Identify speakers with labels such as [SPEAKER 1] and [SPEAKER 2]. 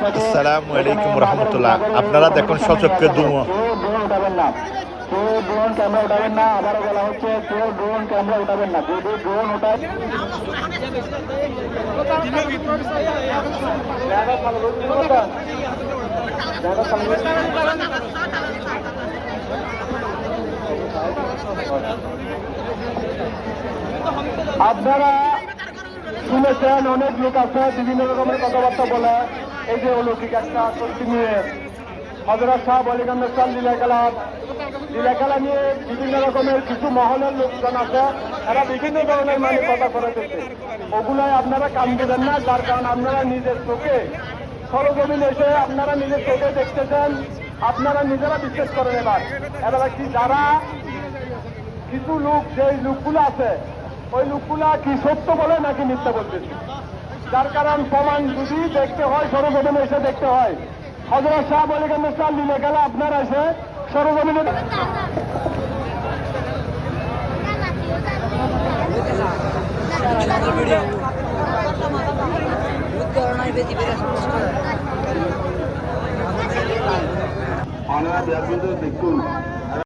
[SPEAKER 1] আসসালামু আলাইকুম রহমতুল্লাহ। আপনারা দেখুন সচক্ষে ধুঁয়ো।
[SPEAKER 2] কেউ ড্রোন ক্যামেরা উঠাবেন না, আবারও বলা হচ্ছে কেউ ড্রোন ক্যামেরা উঠাবেন না। যদি ড্রোন উঠায় আপনারা শুনেছেন, অনেক লোক আছে বিভিন্ন রকমের কথাবার্তা বলে। এই যে অলৌকিক একটা শক্তি নিয়ে হযরত শাহ ওয়ালিগঞ্জের সাল লীলা নিয়ে বিভিন্ন রকমের কিছু মহলের লোকজন আছে, এরা বিভিন্ন ধরনের মানে কথা করে দিচ্ছে। ওগুলাই আপনারা কান দেবেন না, যার কারণ আপনারা নিজের চোখে সরজমিন এসে আপনারা নিজের চোখে দেখতেছেন, আপনারা নিজেরা বিশ্বাস করেন। এবার কি যারা কিছু লোক, যে লোকগুলো আছে ওই লোকগুলা কি সত্য বলে নাকি মিথ্যা বলতেছে, যার কারণ প্রমাণ যদি দেখতে হয় সরজমিনে এসে দেখতে হয়। হযরত শাহ ওয়ালিগঞ্জের সাল লীলা খেলা আপনারা এসে সরজমিনে দেখুন।